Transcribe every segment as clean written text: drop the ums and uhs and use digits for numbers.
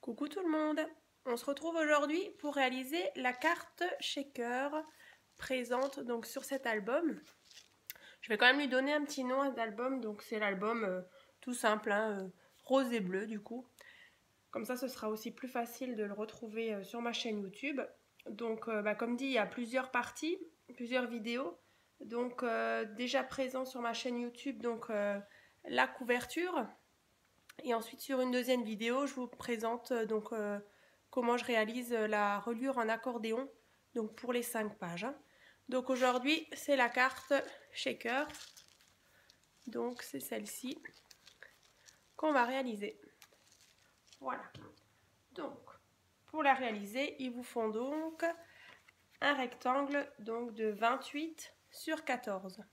Coucou tout le monde, on se retrouve aujourd'hui pour réaliser la carte shaker présente donc sur cet album. Je vais quand même lui donner un petit nom d'album, donc c'est l'album tout simple, hein, rose et bleu du coup. Comme ça ce sera aussi plus facile de le retrouver sur ma chaîne YouTube. Donc comme dit, il y a plusieurs parties, plusieurs vidéos. Donc déjà présent sur ma chaîne YouTube, donc la couverture. Et ensuite sur une deuxième vidéo, je vous présente comment je réalise la reliure en accordéon, donc pour les 5 pages. Hein. Donc aujourd'hui, c'est la carte shaker. Donc c'est celle-ci qu'on va réaliser. Voilà. Donc pour la réaliser, il vous faut donc un rectangle donc de 28 sur 14.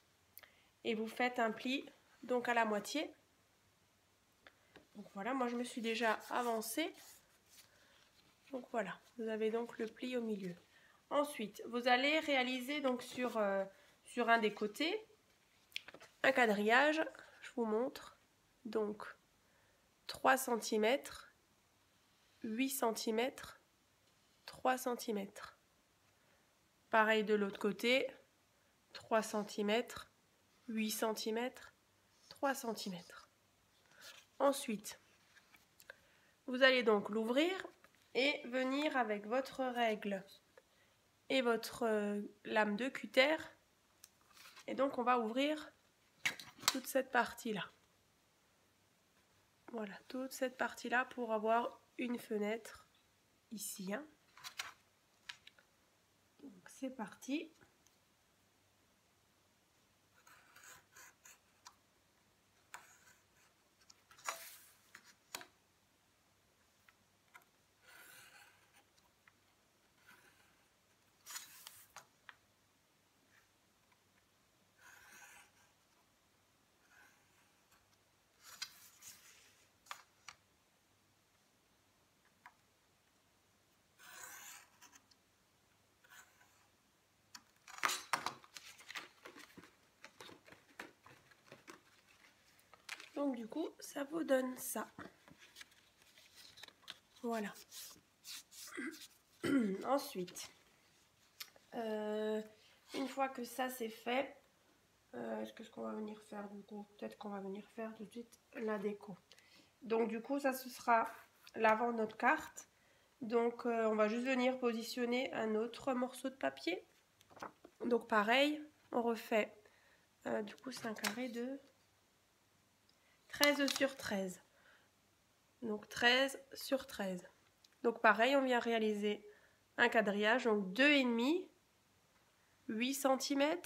Et vous faites un pli donc à la moitié. Donc voilà, moi je me suis déjà avancée. Donc voilà, vous avez donc le pli au milieu. Ensuite, vous allez réaliser donc sur un des côtés un quadrillage. Je vous montre. Donc 3 cm, 8 cm, 3 cm. Pareil de l'autre côté, 3 cm, 8 cm, 3 cm. Ensuite, vous allez donc l'ouvrir et venir avec votre règle et votre lame de cutter. Et donc on va ouvrir toute cette partie-là. Voilà, toute cette partie-là pour avoir une fenêtre ici. Hein. Donc c'est parti. Donc du coup, ça vous donne ça. Voilà. Ensuite, une fois que ça c'est fait, qu'est-ce qu'on va venir faire du coup? Peut-être qu'on va venir faire tout de suite la déco. Donc du coup, ça ce sera l'avant de notre carte. Donc on va juste venir positionner un autre morceau de papier. Donc pareil, on refait, du coup c'est un carré de 13 sur 13. Donc 13 sur 13. Donc pareil, on vient réaliser un quadrillage, donc 2,5, 8 cm,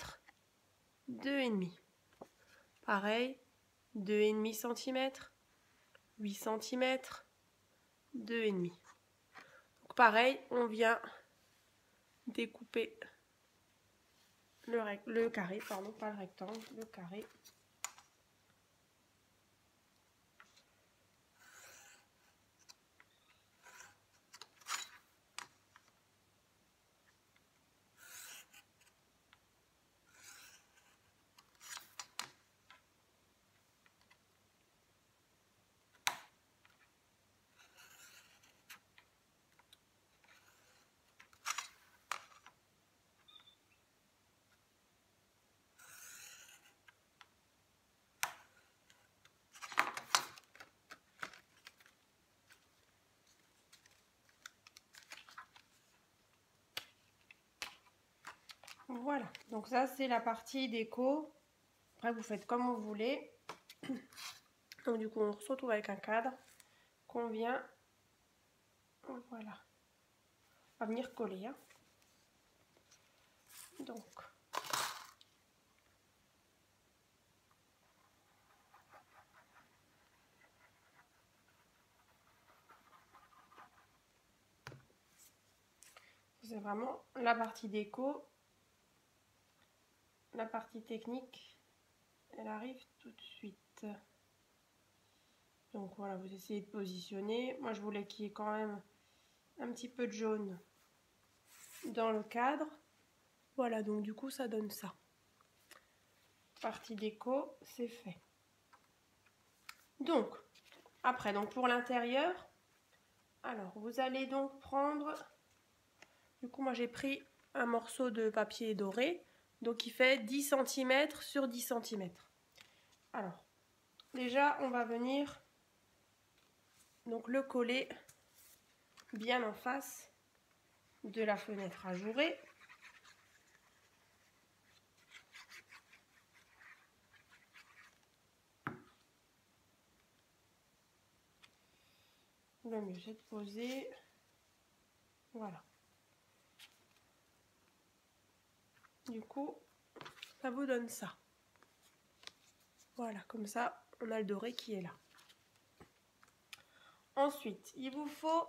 2,5. Pareil, 2,5 cm, 8 cm, 2,5. Donc pareil, on vient découper le carré, pardon, pas le rectangle, le carré. Voilà, donc ça c'est la partie déco. Après vous faites comme vous voulez. Donc du coup on se retrouve avec un cadre qu'on vient, voilà, on va venir coller. Hein. Donc c'est vraiment la partie déco. La partie technique, elle arrive tout de suite. Donc voilà, vous essayez de positionner. Moi je voulais qu'il y ait quand même un petit peu de jaune dans le cadre. Voilà, donc du coup ça donne ça. Partie déco, c'est fait. Donc, après, donc pour l'intérieur, Alors, vous allez donc prendre, du coup moi j'ai pris un morceau de papier doré, donc il fait 10 cm sur 10 cm. Alors, déjà on va venir donc le coller bien en face de la fenêtre ajourée. Le mieux c'est de poser, voilà. Du coup, ça vous donne ça. Voilà, comme ça, on a le doré qui est là. Ensuite, il vous faut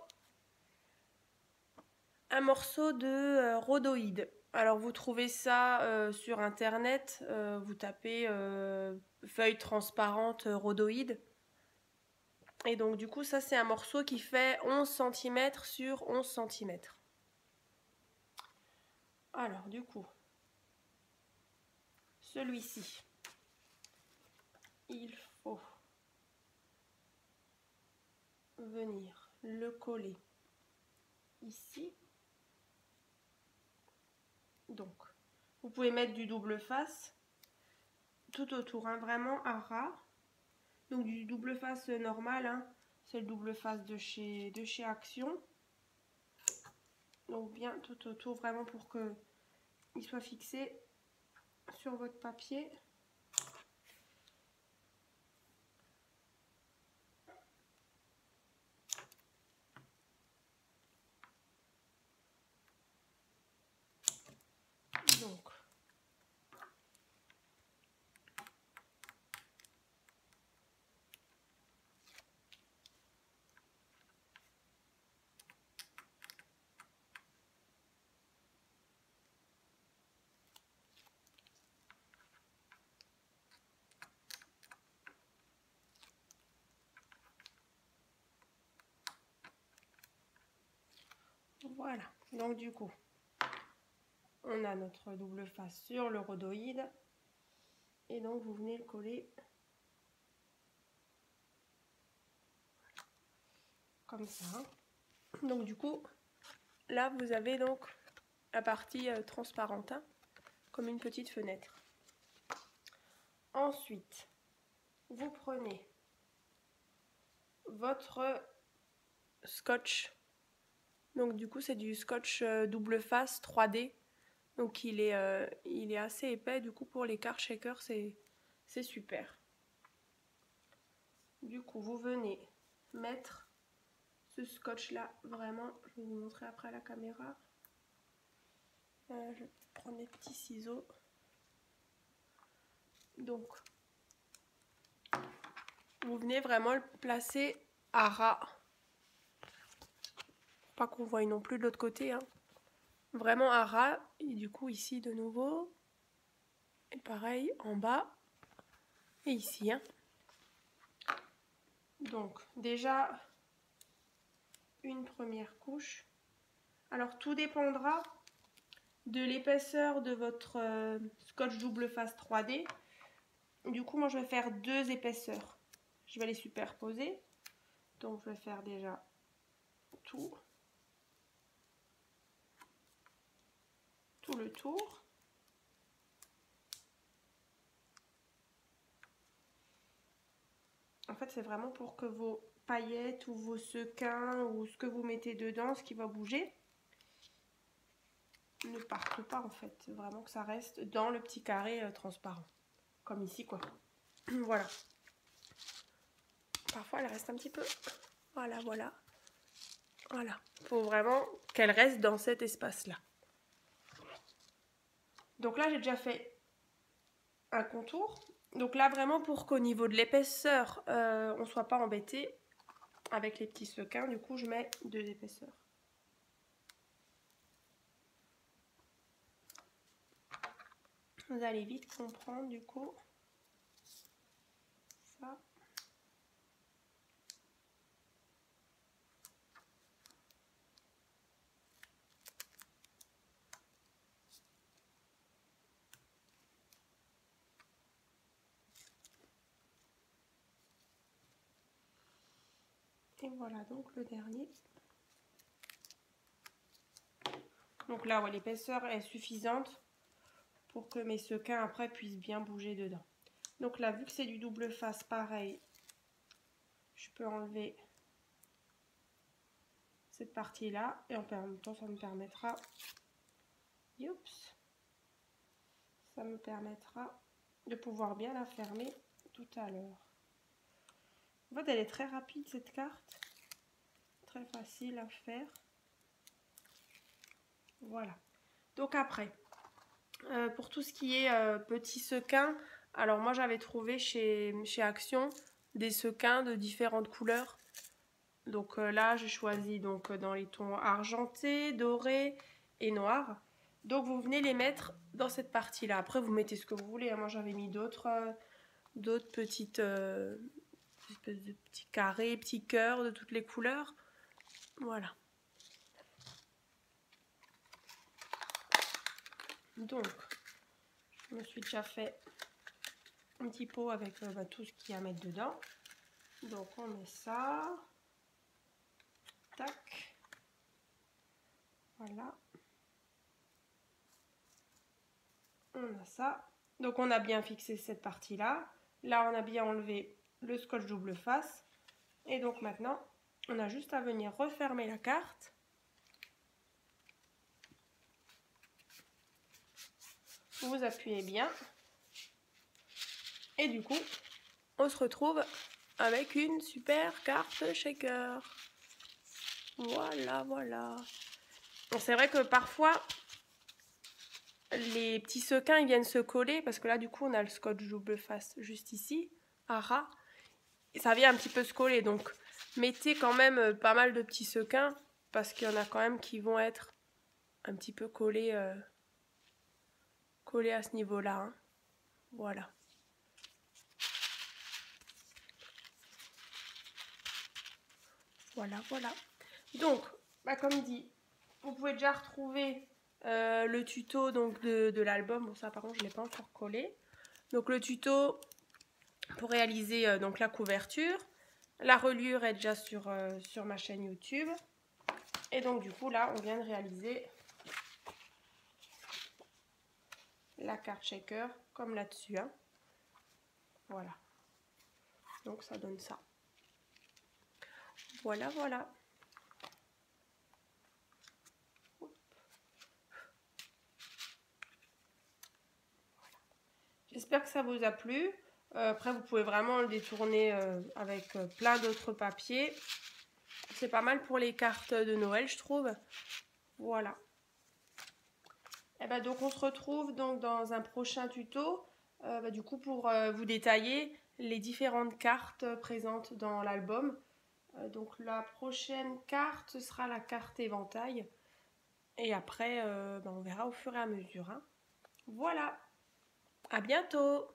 un morceau de rhodoïde. Alors, vous trouvez ça sur internet, vous tapez feuille transparente rhodoïde. Et donc, du coup, ça, c'est un morceau qui fait 11 cm sur 11 cm. Alors, du coup, celui-ci, il faut venir le coller ici. Donc, vous pouvez mettre du double face tout autour, hein, vraiment à ras. Donc du double face normal, hein, c'est le double face de chez Action. Donc bien tout autour, vraiment pour que il soit fixé sur votre papier. Donc voilà, donc du coup, on a notre double face sur le rhodoïde. Et donc vous venez le coller comme ça. Donc du coup, là vous avez donc la partie transparente, hein, comme une petite fenêtre. Ensuite, vous prenez votre scotch. Donc du coup c'est du scotch double face 3D. Donc il est assez épais, du coup pour les card shakers c'est super. Du coup vous venez mettre ce scotch là, vraiment, je vais vous montrer après à la caméra. Je vais prendre les petits ciseaux. Donc vous venez vraiment le placer à ras. Pas qu'on voie non plus de l'autre côté, hein. Vraiment à ras. Et du coup ici de nouveau. Et pareil en bas. Et ici, hein. Donc déjà une première couche. Alors tout dépendra de l'épaisseur de votre scotch double face 3D. Du coup moi je vais faire deux épaisseurs. Je vais les superposer. Donc je vais faire déjà tout le tour. En fait c'est vraiment pour que vos paillettes ou vos sequins ou ce que vous mettez dedans, ce qui va bouger, ne parte pas en fait. Vraiment que ça reste dans le petit carré transparent. Comme ici quoi. Voilà. Parfois elle reste un petit peu. Voilà, voilà. Voilà. Il faut vraiment qu'elle reste dans cet espace-là. Donc là j'ai déjà fait un contour. Donc là vraiment pour qu'au niveau de l'épaisseur, on ne soit pas embêté avec les petits sequins. Du coup je mets deux épaisseurs. Vous allez vite comprendre du coup ça. Et voilà donc le dernier. Donc là, ouais, l'épaisseur est suffisante pour que mes sequins après puissent bien bouger dedans. Donc là, vu que c'est du double face, pareil, je peux enlever cette partie-là et en même temps, ça me permettra, ça me permettra de pouvoir bien la fermer tout à l'heure. En fait, elle est très rapide cette carte, très facile à faire. Voilà. Donc après, pour tout ce qui est petits sequins, alors moi j'avais trouvé chez Action des sequins de différentes couleurs. Donc là j'ai choisi donc dans les tons argentés, dorés et noirs. Donc vous venez les mettre dans cette partie là. Après vous mettez ce que vous voulez. Moi j'avais mis d'autres petites espèces de petits carrés, petits cœurs de toutes les couleurs. Voilà. Donc je me suis déjà fait un petit pot avec tout ce qu'il y a à mettre dedans. Donc on met ça. Tac. Voilà. On a ça. Donc on a bien fixé cette partie-là. Là, on a bien enlevé le scotch double face. Et donc maintenant, on a juste à venir refermer la carte. Vous appuyez bien. Et du coup, on se retrouve avec une super carte shaker. Voilà, voilà. Bon, c'est vrai que parfois, les petits sequins ils viennent se coller parce que là, du coup, on a le scotch double face juste ici, à ras. Et ça vient un petit peu se coller. Donc, mettez quand même pas mal de petits sequins parce qu'il y en a quand même qui vont être un petit peu collés, collés à ce niveau-là. Hein. Voilà. Voilà, voilà. Donc, comme dit, vous pouvez déjà retrouver le tuto donc, de l'album. Bon, ça, par contre, je ne l'ai pas encore collé. Donc, le tuto pour réaliser donc, la couverture. La reliure est déjà sur ma chaîne YouTube. Et donc, du coup, là, on vient de réaliser la carte shaker, comme là-dessus. Hein. Voilà. Donc, ça donne ça. Voilà, voilà. J'espère que ça vous a plu. Après, vous pouvez vraiment le détourner avec plein d'autres papiers. C'est pas mal pour les cartes de Noël, je trouve. Voilà. Et ben donc, on se retrouve donc dans un prochain tuto. Du coup, pour vous détailler les différentes cartes présentes dans l'album. Donc, la prochaine carte, ce sera la carte éventail. Et après, on verra au fur et à mesure. Hein. Voilà. À bientôt!